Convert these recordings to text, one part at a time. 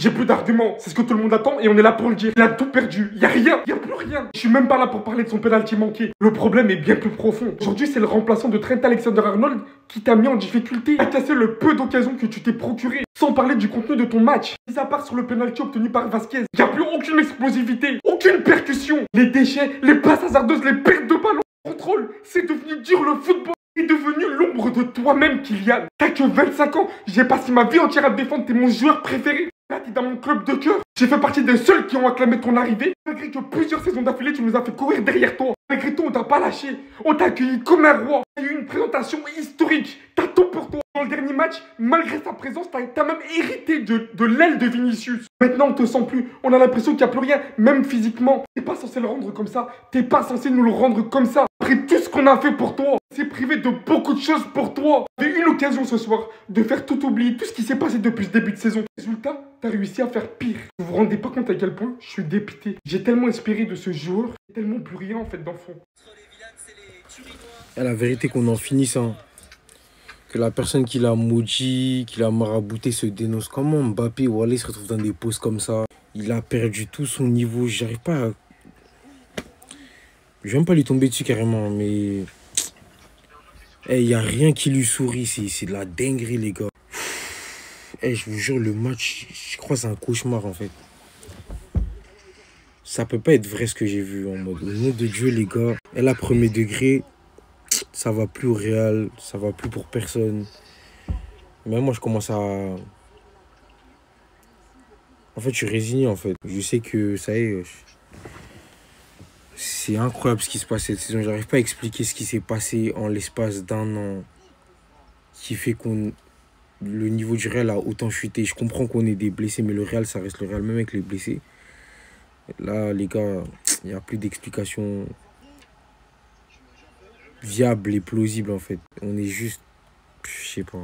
J'ai plus d'arguments. C'est ce que tout le monde attend et on est là pour le dire. Il a tout perdu. Il y a rien. Il y a plus rien. Je suis même pas là pour parler de son penalty manqué. Le problème est bien plus profond. Aujourd'hui, c'est le remplaçant de Trent Alexander-Arnold qui t'a mis en difficulté. A cassé le peu d'occasions que tu t'es procuré. Sans parler du contenu de ton match. Mis à part sur le penalty obtenu par Vasquez, il n'y a plus aucune explosivité. Aucune percussion. Les déchets, les passes hasardeuses, les pertes de ballon. Contrôle. C'est devenu dur le football. T'es devenu l'ombre de toi-même, Kylian. T'as que 25 ans. J'ai passé ma vie entière à te défendre. T'es mon joueur préféré. Là, t'es dans mon club de cœur. J'ai fait partie des seuls qui ont acclamé ton arrivée. Malgré que plusieurs saisons d'affilée, tu nous as fait courir derrière toi. Malgré tout, on t'a pas lâché. On t'a accueilli comme un roi. T'as eu une présentation historique. T'as tout pour toi. Dans le dernier match, malgré sa présence, t'as même hérité de l'aile de Vinicius. Maintenant, on te sent plus. On a l'impression qu'il n'y a plus rien, même physiquement. T'es pas censé le rendre comme ça. T'es pas censé nous le rendre comme ça. Après tout ce qu'on a fait pour toi, c'est privé de beaucoup de choses pour toi. J'ai eu l'occasion ce soir de faire tout oublier, tout ce qui s'est passé depuis ce début de saison. Résultat, t'as réussi à faire pire. Vous vous rendez pas compte à quel point je suis dépité. J'ai tellement espéré de ce joueur, tellement plus rien en fait d'enfant. La vérité qu'on en finisse, hein. Que la personne qui l'a maudit, qui l'a marabouté se dénonce. Comment Mbappé, Wallah, se retrouve dans des poses comme ça? Il a perdu tout son niveau. J'arrive pas à... Je vais même pas lui tomber dessus carrément, mais... Il n'y a rien qui lui sourit. C'est de la dinguerie, les gars. Je vous jure, le match, je crois que c'est un cauchemar, en fait. Ça peut pas être vrai ce que j'ai vu en mode. Au nom de Dieu, les gars. Là, premier degré... Ça va plus au Real, ça va plus pour personne. Mais moi, je commence à... En fait, je suis résigné, en fait. Je sais que, ça y est, c'est incroyable ce qui se passe cette saison. J'arrive pas à expliquer ce qui s'est passé en l'espace d'un an. Qui fait qu'on... Le niveau du Real a autant chuté. Je comprends qu'on ait des blessés, mais le Real, ça reste le Real, même avec les blessés. Là, les gars, il n'y a plus d'explication viable et plausible en fait. On est juste... Je sais pas.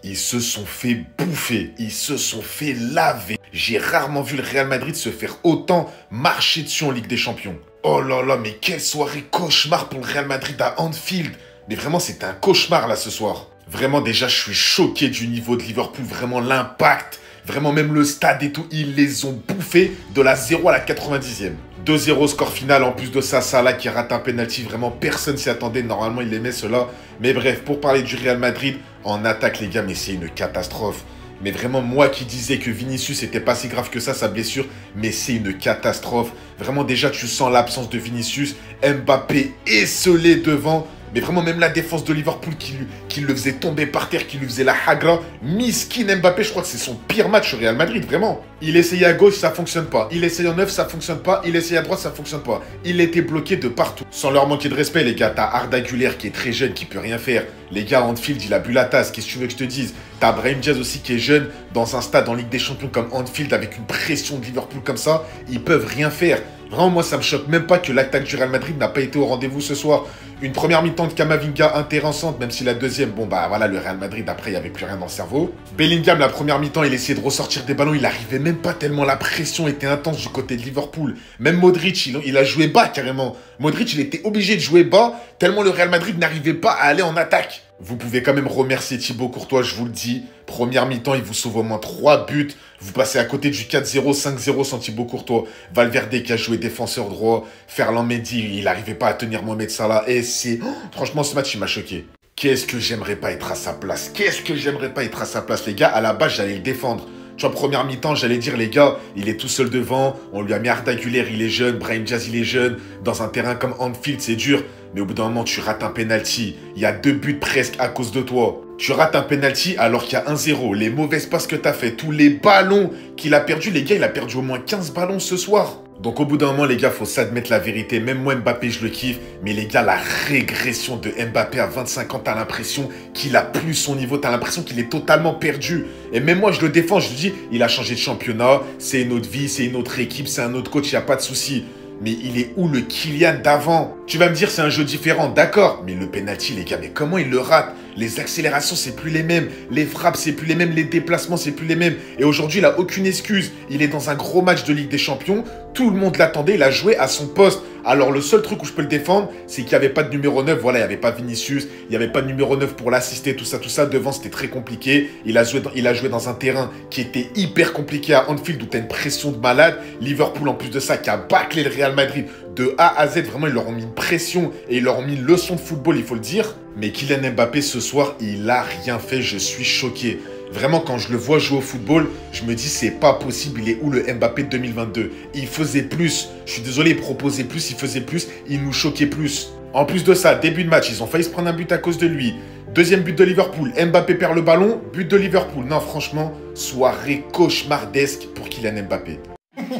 Ils se sont fait bouffer, ils se sont fait laver. J'ai rarement vu le Real Madrid se faire autant marcher dessus en Ligue des Champions. Oh là là, mais quelle soirée cauchemar pour le Real Madrid à Anfield. Mais vraiment, c'était un cauchemar là ce soir. Vraiment, déjà, je suis choqué du niveau de Liverpool. Vraiment, l'impact, vraiment même le stade et tout, ils les ont bouffés de la 0 à la 90e. 2-0 score final, en plus de ça, Salah qui rate un penalty, vraiment personne s'y attendait, normalement il les met cela. Mais bref, pour parler du Real Madrid, en attaque les gars, mais c'est une catastrophe. Mais vraiment, moi qui disais que Vinicius n'était pas si grave que ça, sa blessure, mais c'est une catastrophe. Vraiment déjà, tu sens l'absence de Vinicius, Mbappé esselé devant. Mais vraiment, même la défense de Liverpool qui le faisait tomber par terre, qui lui faisait la hagra. Miskin Mbappé, je crois que c'est son pire match au Real Madrid, vraiment. Il essayait à gauche, ça fonctionne pas. Il essayait en neuf, ça fonctionne pas. Il essayait à droite, ça fonctionne pas. Il était bloqué de partout. Sans leur manquer de respect, les gars, t'as Arda Güler qui est très jeune, qui peut rien faire. Les gars, Anfield, il a bu la tasse. Qu'est-ce que tu veux que je te dise? T'as Brahim Diaz aussi qui est jeune, dans un stade en Ligue des Champions comme Anfield, avec une pression de Liverpool comme ça. Ils peuvent rien faire. Vraiment, moi, ça me choque même pas que l'attaque du Real Madrid n'a pas été au rendez-vous ce soir. Une première mi-temps de Camavinga intéressante, même si la deuxième, bon bah voilà, le Real Madrid, après, il n'y avait plus rien dans le cerveau. Bellingham, la première mi-temps, il essayait de ressortir des ballons, il arrivait même pas tellement la pression était intense du côté de Liverpool. Même Modric, il a joué bas carrément. Modric, il était obligé de jouer bas, tellement le Real Madrid n'arrivait pas à aller en attaque. Vous pouvez quand même remercier Thibaut Courtois, je vous le dis. Première mi-temps, il vous sauve au moins 3 buts. Vous passez à côté du 4-0, 5-0 sans Thibaut Courtois. Valverde qui a joué défenseur droit. Ferland Mendy, il n'arrivait pas à tenir Mohamed Salah. Et c'est... Franchement, ce match, il m'a choqué. Qu'est-ce que j'aimerais pas être à sa place? Qu'est-ce que j'aimerais pas être à sa place, les gars? À la base, j'allais le défendre. Tu vois, première mi-temps, j'allais dire, les gars, il est tout seul devant. On lui a mis Arda Güler, il est jeune. Brahim Diaz, il est jeune. Dans un terrain comme Anfield, c'est dur. Mais au bout d'un moment, tu rates un penalty. Il y a 2 buts presque à cause de toi. Tu rates un penalty alors qu'il y a 1-0. Les mauvaises passes que tu as fait, tous les ballons qu'il a perdus. Les gars, il a perdu au moins 15 ballons ce soir. Donc au bout d'un moment, les gars, faut s'admettre la vérité. Même moi, Mbappé, je le kiffe. Mais les gars, la régression de Mbappé à 25 ans, t'as l'impression qu'il a plus son niveau. T'as l'impression qu'il est totalement perdu. Et même moi, je le défends. Je lui dis, il a changé de championnat. C'est une autre vie, c'est une autre équipe, c'est un autre coach, il n'y a pas de souci. Mais il est où le Kylian d'avant? Tu vas me dire c'est un jeu différent, d'accord. Mais le penalty, les gars, mais comment il le rate? Les accélérations, c'est plus les mêmes. Les frappes, c'est plus les mêmes. Les déplacements, c'est plus les mêmes. Et aujourd'hui, il a aucune excuse. Il est dans un gros match de Ligue des Champions. Tout le monde l'attendait. Il a joué à son poste. Alors, le seul truc où je peux le défendre, c'est qu'il n'y avait pas de numéro 9. Voilà, il n'y avait pas Vinicius, il n'y avait pas de numéro 9 pour l'assister, tout ça, tout ça. Devant, c'était très compliqué. Il a joué dans un terrain qui était hyper compliqué à Anfield, où tu as une pression de malade. Liverpool, en plus de ça, qui a bâclé le Real Madrid de A à Z. Vraiment, ils leur ont mis une pression et ils leur ont mis une leçon de football, il faut le dire. Mais Kylian Mbappé, ce soir, il a rien fait. Je suis choqué. Vraiment, quand je le vois jouer au football, je me dis, c'est pas possible. Il est où le Mbappé de 2022? Il faisait plus. Je suis désolé, il proposait plus, il faisait plus, il nous choquait plus. En plus de ça, début de match, ils ont failli se prendre un but à cause de lui. Deuxième but de Liverpool, Mbappé perd le ballon, but de Liverpool. Non, franchement, soirée cauchemardesque pour Kylian Mbappé.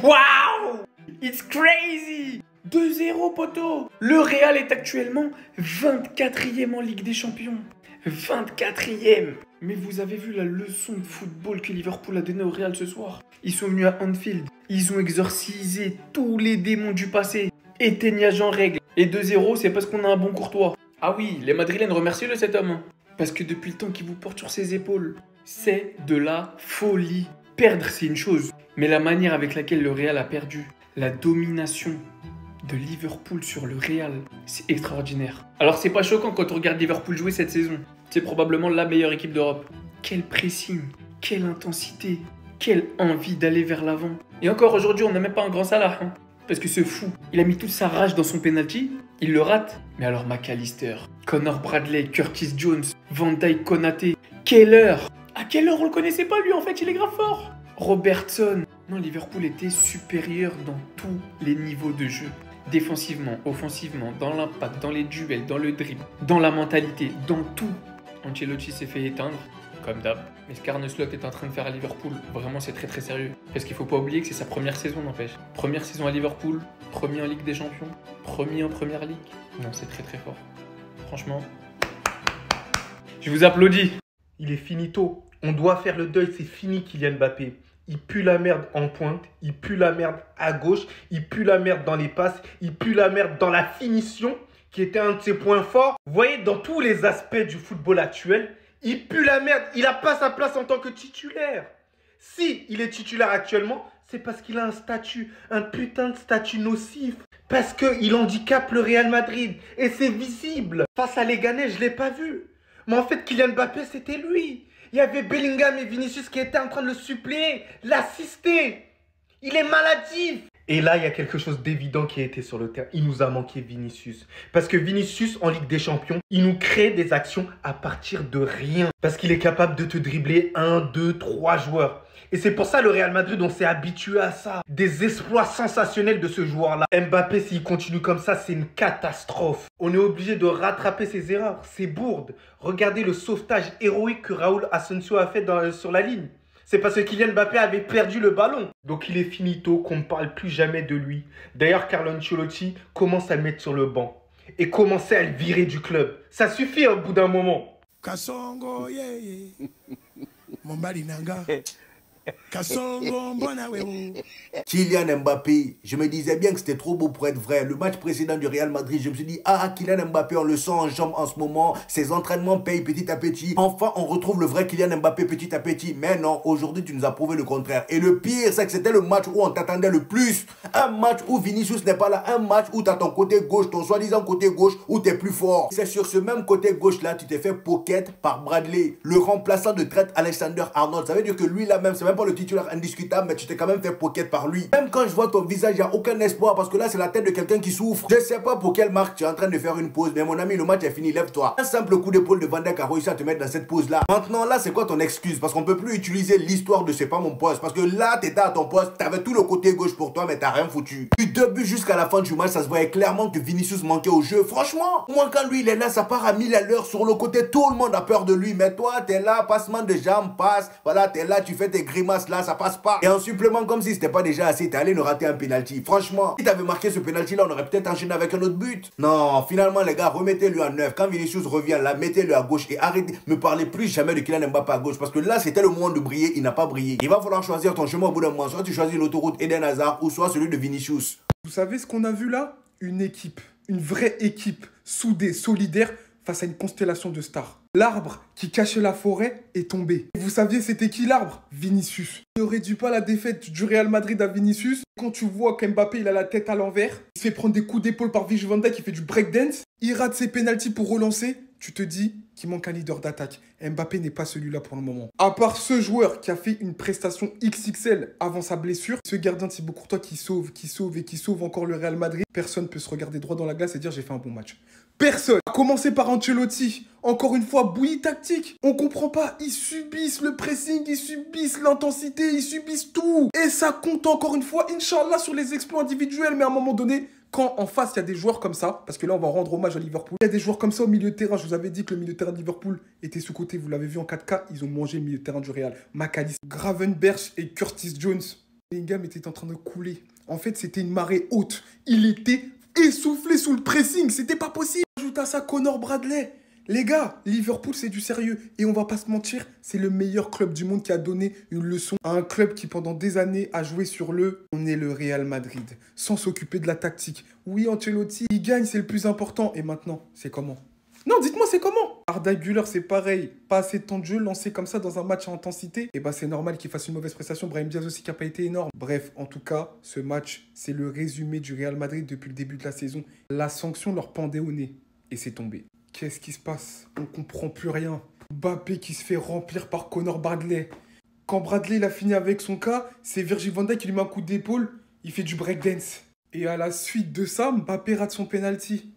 Wow! It's crazy! 2-0, poteau! Le Real est actuellement 24e en Ligue des Champions. 24e! Mais vous avez vu la leçon de football que Liverpool a donnée au Real ce soir? Ils sont venus à Anfield, ils ont exorcisé tous les démons du passé. Éteignage en règle. Et 2-0, c'est parce qu'on a un bon Courtois. Ah oui, les Madrilènes, remerciez-le cet homme. Parce que depuis le temps qu'il vous porte sur ses épaules, c'est de la folie. Perdre, c'est une chose. Mais la manière avec laquelle le Real a perdu, la domination de Liverpool sur le Real, c'est extraordinaire. Alors c'est pas choquant quand on regarde Liverpool jouer cette saison. C'est probablement la meilleure équipe d'Europe. Quel pressing, quelle intensité, quelle envie d'aller vers l'avant. Et encore aujourd'hui, on n'a même pas un grand Salah. Parce que ce fou, il a mis toute sa rage dans son penalty, il le rate. Mais alors McAllister, Connor Bradley, Curtis Jones, Van Dijk, Konaté, Keller. À quelle heure on le connaissait pas lui en fait, il est grave fort. Robertson. Non, Liverpool était supérieur dans tous les niveaux de jeu. Défensivement, offensivement, dans l'impact, dans les duels, dans le dribble, dans la mentalité, dans tout. Ancelotti s'est fait éteindre, comme d'hab. Mais ce qu'Arne Slot est en train de faire à Liverpool, vraiment c'est très très sérieux. Parce qu'il faut pas oublier que c'est sa première saison, n'empêche. Première saison à Liverpool, premier en Ligue des Champions, premier en Première Ligue. Non, c'est très très fort. Franchement, je vous applaudis. Il est finito. On doit faire le deuil, c'est fini Kylian Mbappé. Il pue la merde en pointe, il pue la merde à gauche, il pue la merde dans les passes, il pue la merde dans la finition, qui était un de ses points forts. Vous voyez, dans tous les aspects du football actuel, il pue la merde. Il n'a pas sa place en tant que titulaire. Si il est titulaire actuellement, c'est parce qu'il a un statut, un putain de statut nocif. Parce qu'il handicape le Real Madrid. Et c'est visible. Face à Leganés, je ne l'ai pas vu. Mais en fait, Kylian Mbappé, c'était lui. Il y avait Bellingham et Vinicius qui étaient en train de le suppléer, l'assister. Il est maladif. Et là, il y a quelque chose d'évident qui a été sur le terrain. Il nous a manqué Vinicius. Parce que Vinicius, en Ligue des Champions, il nous crée des actions à partir de rien. Parce qu'il est capable de te dribbler 1, 2, 3 joueurs. Et c'est pour ça le Real Madrid, on s'est habitué à ça. Des exploits sensationnels de ce joueur-là. Mbappé, s'il continue comme ça, c'est une catastrophe. On est obligé de rattraper ses erreurs, ses bourdes. Regardez le sauvetage héroïque que Raúl Asensio a fait sur la ligne. C'est parce que Kylian Mbappé avait perdu le ballon. Donc il est finito, qu'on ne parle plus jamais de lui. D'ailleurs, Carlo Ancelotti commence à le mettre sur le banc. Et commencer à le virer du club. Ça suffit au bout d'un moment. Kasongo, yeah. Mombali nanga. Kylian Mbappé, je me disais bien que c'était trop beau pour être vrai. Le match précédent du Real Madrid, je me suis dit, ah, Kylian Mbappé, on le sent en jambes en ce moment. Ses entraînements payent petit à petit. Enfin, on retrouve le vrai Kylian Mbappé petit à petit. Mais non, aujourd'hui, tu nous as prouvé le contraire. Et le pire, c'est que c'était le match où on t'attendait le plus. Un match où Vinicius n'est pas là. Un match où tu as ton côté gauche, ton soi-disant côté gauche, où tu es plus fort. C'est sur ce même côté gauche-là, tu t'es fait pocket par Bradley, le remplaçant de Trent Alexander-Arnold. Ça veut dire que lui là même, c'est même pas le titulaire indiscutable, mais tu t'es quand même fait pocket par lui. Même quand je vois ton visage, il n'y a aucun espoir parce que là, c'est la tête de quelqu'un qui souffre. Je sais pas pour quelle marque tu es en train de faire une pause, mais mon ami, le match est fini, lève-toi. Un simple coup d'épaule de Van Dijk a réussi à te mettre dans cette pause-là. Maintenant, là, c'est quoi ton excuse? Parce qu'on peut plus utiliser l'histoire de c'est pas mon poste. Parce que là, t'étais à ton poste, t'avais tout le côté gauche pour toi, mais t'as rien foutu. Du début jusqu'à la fin du match, ça se voyait clairement que Vinicius manquait au jeu. Franchement, moi, quand lui, il est là, ça part à 1000 à l'heure sur le côté. Tout le monde a peur de lui. Mais toi, t'es là, passement de jambes, passe. Voilà, t'es là, tu fais tes grimaces là, ça passe pas. Et en supplément, comme si c'était pas déjà assez, t'es allé nous rater un penalty. Franchement, si t'avais marqué ce penalty là, on aurait peut-être enchaîné avec un autre but. Non, finalement, les gars, remettez-lui à 9. Quand Vinicius revient là, mettez-le à gauche et arrêtez. Me parlez plus jamais de Kylian Mbappé à gauche. Parce que là, c'était le moment de briller, il n'a pas brillé. Il va falloir choisir ton chemin au bout d'un moment. Soit tu choisis l'autoroute Eden Hazard ou soit celui de Vinicius. Vous savez ce qu'on a vu là? Une équipe, une vraie équipe, soudée, solidaire, face à une constellation de stars. L'arbre qui cachait la forêt est tombé. Vous saviez c'était qui l'arbre? Vinicius. Il n'aurait dû pas la défaite du Real Madrid à Vinicius. Quand tu vois qu'Mbappé il a la tête à l'envers, il se fait prendre des coups d'épaule par Virgil van Dijk qui fait du breakdance, il rate ses pénaltys pour relancer, tu te dis qu'il manque un leader d'attaque. Mbappé n'est pas celui-là pour le moment. À part ce joueur qui a fait une prestation XXL avant sa blessure, ce gardien de Thibaut Courtois qui sauve encore le Real Madrid, personne ne peut se regarder droit dans la glace et dire j'ai fait un bon match. Personne. A commencer par Ancelotti. Encore une fois, bouillie tactique. On comprend pas. Ils subissent le pressing, ils subissent l'intensité, ils subissent tout. Et ça compte encore une fois, Inch'Allah, sur les exploits individuels. Mais à un moment donné, quand en face, il y a des joueurs comme ça, parce que là, on va rendre hommage à Liverpool. Il y a des joueurs comme ça au milieu de terrain. Je vous avais dit que le milieu de terrain de Liverpool était sous-côté. Vous l'avez vu en 4K. Ils ont mangé le milieu de terrain du Real. McAllister, Gravenberch et Curtis Jones. Bellingham était en train de couler. En fait, c'était une marée haute. Il était essoufflé sous le pressing. C'était pas possible. Ajoute à ça Connor Bradley. Les gars, Liverpool, c'est du sérieux. Et on va pas se mentir, c'est le meilleur club du monde qui a donné une leçon à un club qui, pendant des années, a joué sur le « on est le Real Madrid », sans s'occuper de la tactique. Oui, Ancelotti, il gagne, c'est le plus important. Et maintenant, c'est comment? Non, dites-moi, c'est comment? Arda Güler, c'est pareil. Pas assez de temps de jeu, lancé comme ça dans un match à intensité. Et bah, c'est normal qu'il fasse une mauvaise prestation. Brahim Diaz aussi, qui n'a pas été énorme. Bref, en tout cas, ce match, c'est le résumé du Real Madrid depuis le début de la saison. La sanction leur pendait au nez. Et c'est tombé. Qu'est-ce qui se passe? On comprend plus rien. Mbappé qui se fait remplir par Connor Bradley. Quand Bradley il a fini avec son cas, c'est Virgil van Dijk qui lui met un coup d'épaule. Il fait du breakdance. Et à la suite de ça, Mbappé rate son penalty.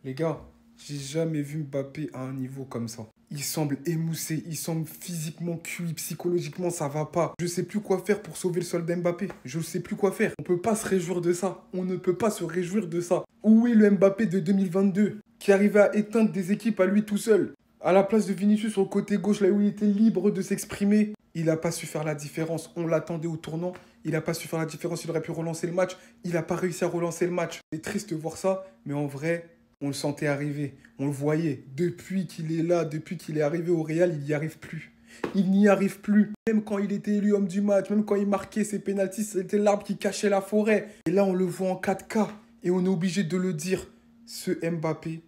Les gars, j'ai jamais vu Mbappé à un niveau comme ça. Il semble émoussé, il semble physiquement cuit, psychologiquement ça va pas. Je sais plus quoi faire pour sauver le sol d'Mbappé. Je sais plus quoi faire. On peut pas se réjouir de ça. On ne peut pas se réjouir de ça. Où est le Mbappé de 2022 qui arrivait à éteindre des équipes à lui tout seul? À la place de Vinicius sur le côté gauche, là où il était libre de s'exprimer, il n'a pas su faire la différence. On l'attendait au tournant, il n'a pas su faire la différence. Il aurait pu relancer le match, il n'a pas réussi à relancer le match. C'est triste de voir ça, mais en vrai, on le sentait arriver. On le voyait. Depuis qu'il est là, depuis qu'il est arrivé au Real, il n'y arrive plus. Il n'y arrive plus. Même quand il était élu homme du match, même quand il marquait ses pénaltys, c'était l'arbre qui cachait la forêt. Et là, on le voit en 4K. Et on est obligé de le dire. Ce Mbappé,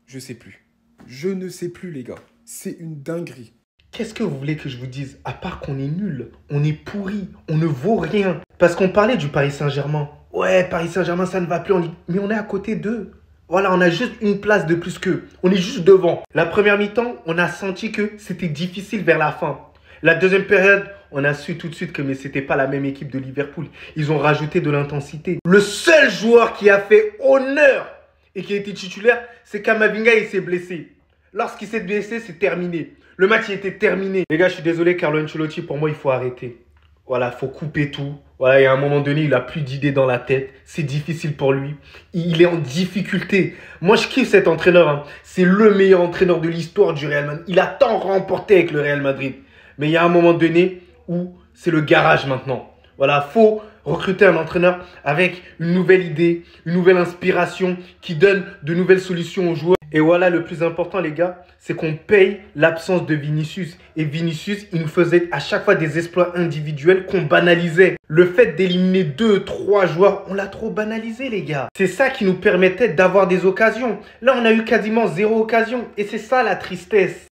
je sais plus. Je ne sais plus, les gars. C'est une dinguerie. Qu'est-ce que vous voulez que je vous dise? À part qu'on est nul, on est pourri, on ne vaut rien. Parce qu'on parlait du Paris Saint-Germain. Ouais, Paris Saint-Germain, ça ne va plus en Ligue. Mais on est à côté d'eux. Voilà, on a juste une place de plus qu'eux. On est juste devant. La première mi-temps, on a senti que c'était difficile vers la fin. La deuxième période, on a su tout de suite que c'était pas la même équipe de Liverpool. Ils ont rajouté de l'intensité. Le seul joueur qui a fait honneur et qui a été titulaire, c'est Camavinga, il s'est blessé. Lorsqu'il s'est blessé, c'est terminé. Le match il était terminé. Les gars, je suis désolé, Carlo Ancelotti, pour moi, il faut arrêter. Voilà, il faut couper tout. Voilà, et à un moment donné, il n'a plus d'idées dans la tête. C'est difficile pour lui. Il est en difficulté. Moi, je kiffe cet entraîneur. Hein. C'est le meilleur entraîneur de l'histoire du Real Madrid. Il a tant remporté avec le Real Madrid. Mais il y a un moment donné où c'est le garage maintenant. Voilà, il faut recruter un entraîneur avec une nouvelle idée, une nouvelle inspiration qui donne de nouvelles solutions aux joueurs. Et voilà, le plus important, les gars, c'est qu'on paye l'absence de Vinicius. Et Vinicius, il nous faisait à chaque fois des exploits individuels qu'on banalisait. Le fait d'éliminer 2-3 joueurs, on l'a trop banalisé, les gars. C'est ça qui nous permettait d'avoir des occasions. Là, on a eu quasiment 0 occasion. Et c'est ça la tristesse.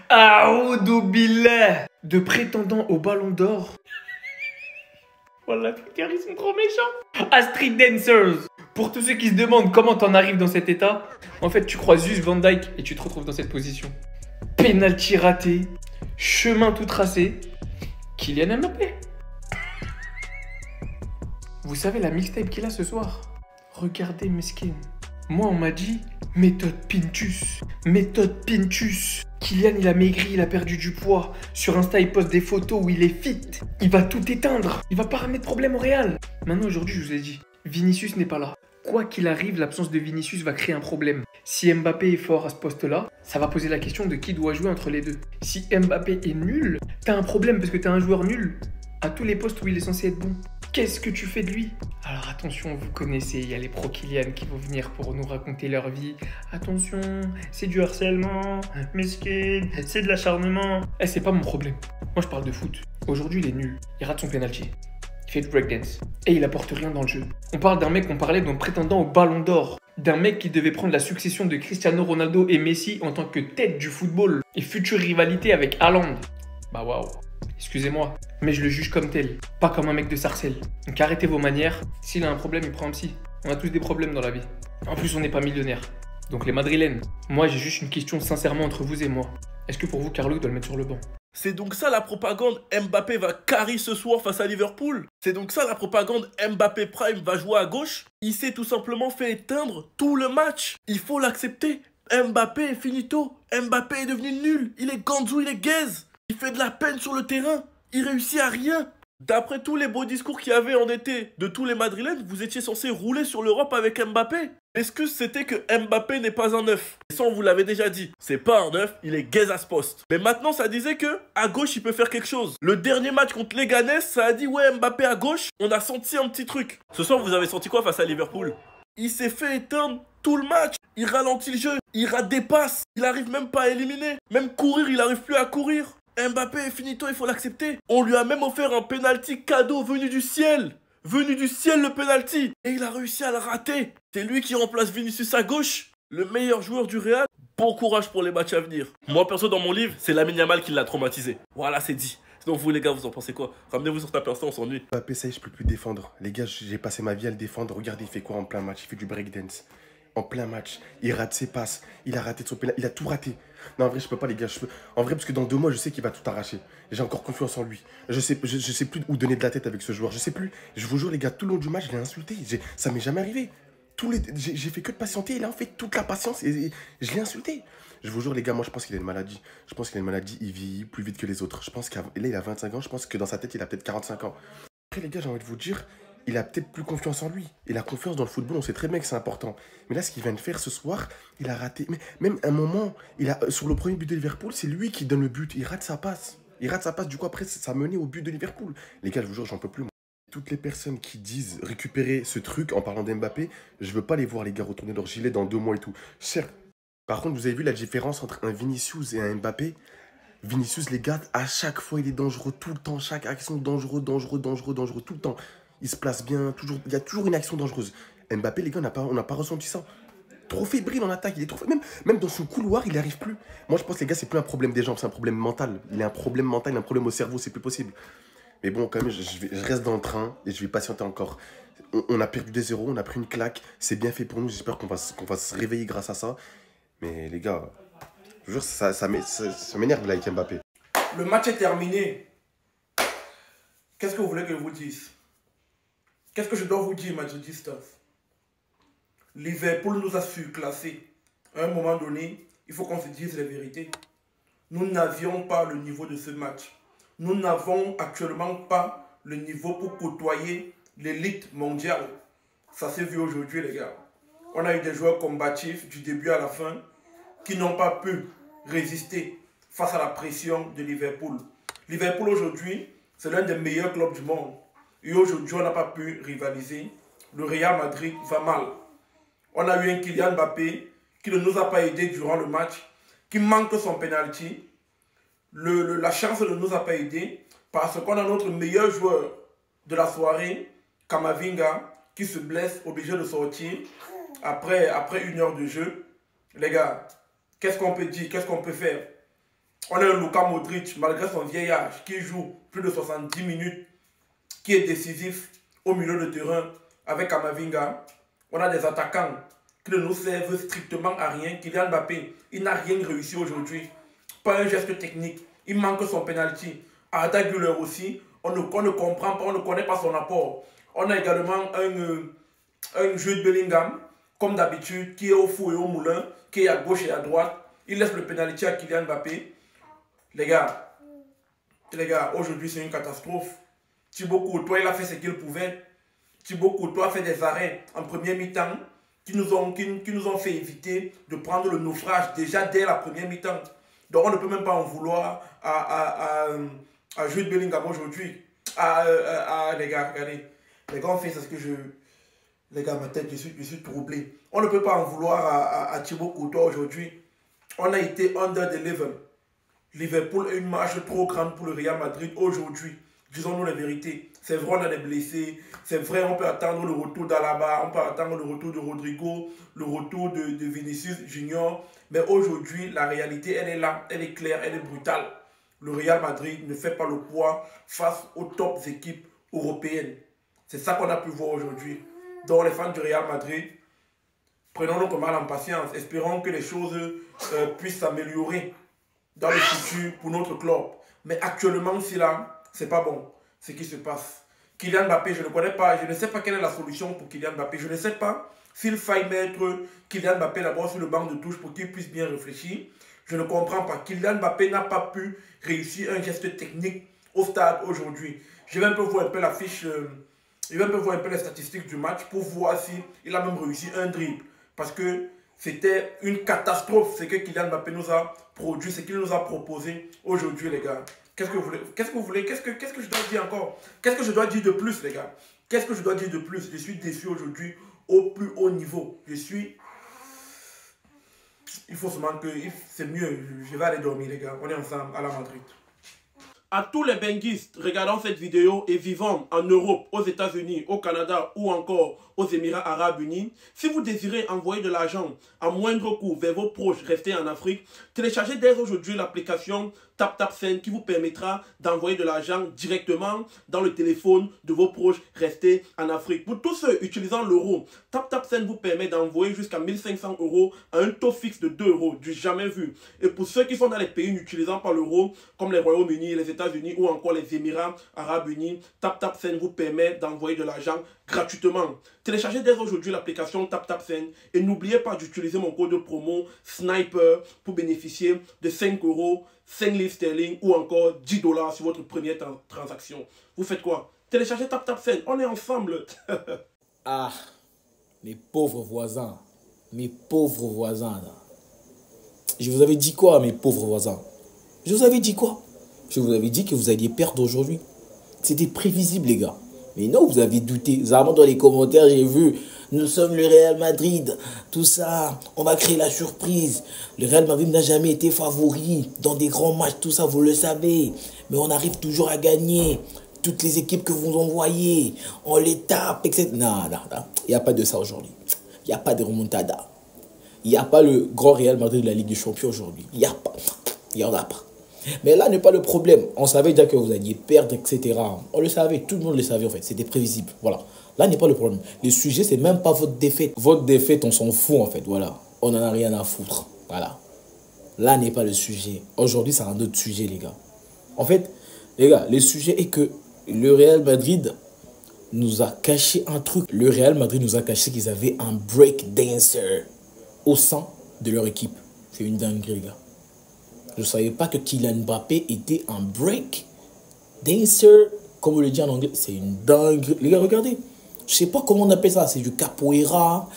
Aoudou billah, de prétendants au Ballon d'Or. Voilà, Twitter, ils sont trop méchants. Astrid Dancers. Pour tous ceux qui se demandent comment t'en arrives dans cet état, en fait, tu croises juste Van Dijk et tu te retrouves dans cette position. Penalty raté, chemin tout tracé, Kylian Mbappé. Vous savez la mixtape qu'il a ce soir? Regardez Meskin. Moi, on m'a dit méthode Pintus. Méthode Pintus. Kylian, il a maigri, il a perdu du poids. Sur Insta, il poste des photos où il est fit. Il va tout éteindre. Il va pas ramener de problème au Real. Maintenant, aujourd'hui, je vous ai dit, Vinicius n'est pas là. Quoi qu'il arrive, l'absence de Vinicius va créer un problème. Si Mbappé est fort à ce poste-là, ça va poser la question de qui doit jouer entre les deux. Si Mbappé est nul, t'as un problème parce que t'as un joueur nul à tous les postes où il est censé être bon. Qu'est-ce que tu fais de lui? Alors attention, vous connaissez, il y a les pro Kylian qui vont venir pour nous raconter leur vie. Attention, c'est du harcèlement, mesquine, c'est de l'acharnement. Eh, c'est pas mon problème. Moi, je parle de foot. Aujourd'hui, il est nul. Il rate son penalty. Il fait du breakdance. Et il apporte rien dans le jeu. On parle d'un mec qu'on parlait d'un prétendant au Ballon d'Or. D'un mec qui devait prendre la succession de Cristiano Ronaldo et Messi en tant que tête du football et future rivalité avec Haaland. Bah waouh. Excusez-moi, mais je le juge comme tel, pas comme un mec de Sarcelles. Donc arrêtez vos manières. S'il a un problème, il prend un psy. On a tous des problèmes dans la vie. En plus, on n'est pas millionnaire. Donc les Madrilènes, moi j'ai juste une question sincèrement entre vous et moi. Est-ce que pour vous, Carlo, il doit le mettre sur le banc? C'est donc ça la propagande Mbappé va carry ce soir face à Liverpool? C'est donc ça la propagande Mbappé Prime va jouer à gauche? Il s'est tout simplement fait éteindre tout le match. Il faut l'accepter. Mbappé est finito. Mbappé est devenu nul. Il est ganzou, il est gaze. Il fait de la peine sur le terrain. Il réussit à rien. D'après tous les beaux discours qu'il y avait en été de tous les Madrilènes, vous étiez censé rouler sur l'Europe avec Mbappé. L'excuse c'était que Mbappé n'est pas un neuf. Et ça on vous l'avait déjà dit. C'est pas un neuf, il est gaze à ce poste. Mais maintenant ça disait que à gauche il peut faire quelque chose. Le dernier match contre Leganés, ça a dit ouais Mbappé à gauche, on a senti un petit truc. Ce soir vous avez senti quoi face à Liverpool? Il s'est fait éteindre tout le match. Il ralentit le jeu, il rate des passes. Il arrive même pas à éliminer. Même courir, il arrive plus à courir. Mbappé est finito, il faut l'accepter. On lui a même offert un penalty cadeau venu du ciel. Venu du ciel le penalty. Et il a réussi à le rater. C'est lui qui remplace Vinicius à gauche. Le meilleur joueur du Real. Bon courage pour les matchs à venir. Moi perso dans mon livre, c'est Lamine Yamal qui l'a traumatisé. Voilà, c'est dit. Sinon vous les gars, vous en pensez quoi? Ramenez-vous sur ta personne, on s'ennuie. Mbappé, ça y est, je peux plus défendre. Les gars, j'ai passé ma vie à le défendre. Regardez, il fait quoi en plein match? Il fait du breakdance. En plein match, il rate ses passes, il a raté son pénal, il a tout raté. Non, en vrai, je peux pas, les gars. En vrai, parce que dans 2 mois, je sais qu'il va tout arracher. J'ai encore confiance en lui. Je sais plus où donner de la tête avec ce joueur. Je sais plus. Je vous jure, les gars, tout le long du match, je l'ai insulté. Ça m'est jamais arrivé. J'ai fait que de patienter. Il a en fait toute la patience et je l'ai insulté. Je vous jure, les gars, moi, je pense qu'il a une maladie. Je pense qu'il a une maladie. Il vit plus vite que les autres. Je pense là, il a 25 ans. Je pense que dans sa tête, il a peut-être 45 ans. Après, les gars, j'ai envie de vous dire, il a peut-être plus confiance en lui. Et la confiance dans le football, on sait très bien que c'est important. Mais là, ce qu'il vient de faire ce soir, il a raté. Mais même un moment, sur le premier but de Liverpool, c'est lui qui donne le but. Il rate sa passe. Il rate sa passe, du coup, après, ça a mené au but de Liverpool. Les gars, je vous jure, j'en peux plus. Moi. Toutes les personnes qui disent récupérer ce truc en parlant d'Mbappé, je veux pas les voir, les gars, retourner leur gilet dans 2 mois et tout. Certes. Par contre, vous avez vu la différence entre un Vinicius et un Mbappé? Vinicius, les gars, à chaque fois, il est dangereux tout le temps. Chaque action, dangereux, tout le temps. Il se place bien, il y a toujours une action dangereuse. Mbappé, les gars, on n'a pas ressenti ça. Trop fébrile en attaque, il est trop même dans son couloir, il n'y arrive plus. Moi, je pense, les gars, c'est plus un problème des jambes, c'est un problème mental. Il a un problème mental, il a un problème au cerveau, c'est plus possible. Mais bon, quand même, je reste dans le train et je vais patienter encore. On a perdu des 0, on a pris une claque. C'est bien fait pour nous, j'espère qu'on va se réveiller grâce à ça. Mais les gars, je vous jure, ça m'énerve là avec Mbappé. Le match est terminé. Qu'est-ce que vous voulez que je vous dise? Qu'est-ce que je dois vous dire, madridistas? Liverpool nous a surclassés. À un moment donné, il faut qu'on se dise la vérité. Nous n'avions pas le niveau de ce match. Nous n'avons actuellement pas le niveau pour côtoyer l'élite mondiale. Ça s'est vu aujourd'hui, les gars. On a eu des joueurs combatifs du début à la fin qui n'ont pas pu résister face à la pression de Liverpool. Liverpool aujourd'hui, c'est l'un des meilleurs clubs du monde. Et aujourd'hui, on n'a pas pu rivaliser. Le Real Madrid va mal. On a eu un Kylian Mbappé qui ne nous a pas aidé durant le match, qui manque son penalty. La chance ne nous a pas aidé parce qu'on a notre meilleur joueur de la soirée, Camavinga, qui se blesse, obligé de sortir après 1 heure de jeu. Les gars, qu'est-ce qu'on peut dire? Qu'est-ce qu'on peut faire? On a un Luka Modric, malgré son vieil âge, qui joue plus de 70 minutes, qui est décisif au milieu de terrain avec Camavinga. On a des attaquants qui ne nous servent strictement à rien. Kylian Mbappé, il n'a rien réussi aujourd'hui. Pas un geste technique. Il manque son penalty. Arda Güler aussi, on ne comprend pas, on ne connaît pas son apport. On a également un Jude Bellingham, comme d'habitude, qui est au four et au moulin, qui est à gauche et à droite. Il laisse le penalty à Kylian Mbappé. Les gars, aujourd'hui c'est une catastrophe. Thibaut Courtois, il a fait ce qu'il pouvait. Thibaut Courtois a fait des arrêts en première mi-temps qui nous ont fait éviter de prendre le naufrage déjà dès la première mi-temps. Donc on ne peut même pas en vouloir à Jude Bellingham aujourd'hui. Les gars, regardez. Les gars, on fait ce que je... Les gars, ma tête, je suis troublé. On ne peut pas en vouloir à Thibaut Courtois aujourd'hui. On a été under the level. Liverpool a une marge trop grande pour le Real Madrid aujourd'hui. Disons-nous la vérité. C'est vrai, on a des blessés. C'est vrai, on peut attendre le retour d'Alaba, on peut attendre le retour de Rodrigo, le retour de Vinicius Junior. Mais aujourd'hui, la réalité, elle est là, elle est claire, elle est brutale. Le Real Madrid ne fait pas le poids face aux top équipes européennes. C'est ça qu'on a pu voir aujourd'hui. Donc les fans du Real Madrid, prenons-nous comme mal en patience. Espérons que les choses puissent s'améliorer dans le futur pour notre club. Mais actuellement, si là, c'est pas bon ce qui se passe. Kylian Mbappé, je ne connais pas, je ne sais pas quelle est la solution pour Kylian Mbappé. Je ne sais pas s'il faille mettre Kylian Mbappé d'abord sur le banc de touche pour qu'il puisse bien réfléchir. Je ne comprends pas. Kylian Mbappé n'a pas pu réussir un geste technique au stade aujourd'hui. Je vais un peu voir un peu la fiche, je vais un peu voir un peu les statistiques du match pour voir s'il a même réussi un dribble. Parce que c'était une catastrophe ce que Kylian Mbappé nous a produit, ce qu'il nous a proposé aujourd'hui, les gars. Qu'est-ce que vous voulez? Qu'est-ce que vous voulez? Qu'est-ce que je dois dire encore? Qu'est-ce que je dois dire de plus, les gars? Qu'est-ce que je dois dire de plus? Je suis déçu aujourd'hui au plus haut niveau. Il faut seulement que... C'est mieux. Je vais aller dormir, les gars. On est ensemble à la Madrid. À tous les benguistes regardant cette vidéo et vivant en Europe, aux États-Unis, au Canada ou encore aux Émirats Arabes Unis, si vous désirez envoyer de l'argent à moindre coût vers vos proches restés en Afrique, téléchargez dès aujourd'hui l'application TapTapSend qui vous permettra d'envoyer de l'argent directement dans le téléphone de vos proches restés en Afrique. Pour tous ceux utilisant l'euro, TapTapSend vous permet d'envoyer jusqu'à 1500 € à un taux fixe de 2 €, du jamais vu. Et pour ceux qui sont dans les pays n'utilisant pas l'euro, comme les Royaumes-Unis, les États-Unis ou encore les Émirats Arabes Unis, TapTapSend vous permet d'envoyer de l'argent gratuitement. Téléchargez dès aujourd'hui l'application TapTapSend et n'oubliez pas d'utiliser mon code de promo SNIPER pour bénéficier de 5 €, 5 livres sterling ou encore 10 $ sur votre première transaction. Vous faites quoi? Téléchargez TapTapSend, on est ensemble. Ah, mes pauvres voisins, là. Je vous avais dit quoi, mes pauvres voisins? Je vous avais dit quoi? Je vous avais dit que vous alliez perdre aujourd'hui. C'était prévisible, les gars. Mais non, vous avez douté. Vraiment, dans les commentaires, j'ai vu, nous sommes le Real Madrid, tout ça, on va créer la surprise. Le Real Madrid n'a jamais été favori dans des grands matchs, tout ça, vous le savez. Mais on arrive toujours à gagner. Toutes les équipes que vous envoyez, on les tape, etc. Non, il n'y a pas de ça aujourd'hui. Il n'y a pas de remontada. Il n'y a pas le grand Real Madrid de la Ligue des Champions aujourd'hui. Il n'y a pas. Il n'y en a pas. Mais là n'est pas le problème. On savait déjà que vous alliez perdre, etc. On le savait, tout le monde le savait en fait. C'était prévisible. Voilà. Là n'est pas le problème. Le sujet, c'est même pas votre défaite. Votre défaite, on s'en fout en fait. Voilà. On n'en a rien à foutre. Voilà. Là n'est pas le sujet. Aujourd'hui, c'est un autre sujet, les gars. En fait, les gars, le sujet est que le Real Madrid nous a caché un truc. Le Real Madrid nous a caché qu'ils avaient un break dancer au sein de leur équipe. C'est une dinguerie, les gars. Je ne savais pas que Kylian Mbappé était un break dancer, comme on le dit en anglais. C'est une dingue. Les gars, regardez. Je ne sais pas comment on appelle ça. C'est du capoeira.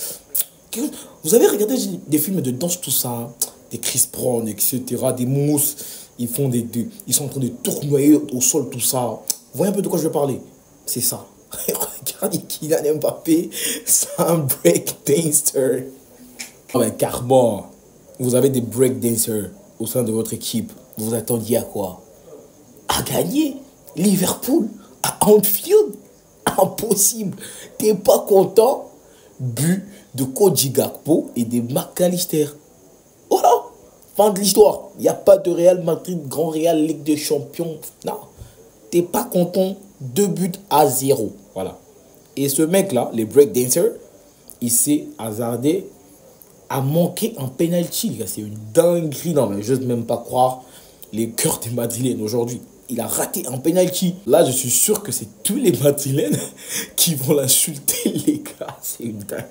Vous avez regardé des films de danse, tout ça. Des Chris Brown, etc. Des mousses. Ils sont en train de tournoyer au sol, tout ça. Vous voyez un peu de quoi je veux parler? C'est ça. Regardez Kylian Mbappé. C'est un break dancer. Oh ben, carrément. Vous avez des break dancers au sein de votre équipe. Vous attendiez à quoi? À gagner Liverpool à Anfield? Impossible. T'es pas content? But de Cody Gakpo et de McAllister. Voilà. Fin de l'histoire. Il n'y a pas de Real Madrid, Grand Real, Ligue des Champions. Non. T'es pas content? 2-0. Voilà. Et ce mec-là, les breakdancers, il s'est hasardé à manquer un penalty. C'est une dinguerie. Non, mais j'ose même pas croire les cœurs des Madrilènes aujourd'hui. Il a raté un penalty. Là, je suis sûr que c'est tous les Madrilènes qui vont l'insulter, les gars. C'est une dingue.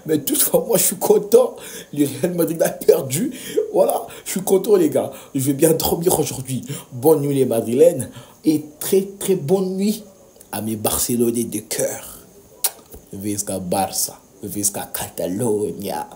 Mais toutefois, moi, je suis content. Le Real Madrid a perdu. Voilà, je suis content, les gars. Je vais bien dormir aujourd'hui. Bonne nuit, les Madrilènes. Et très, très bonne nuit à mes Barcelonais de cœur. Visca Barça. Visca Catalonia.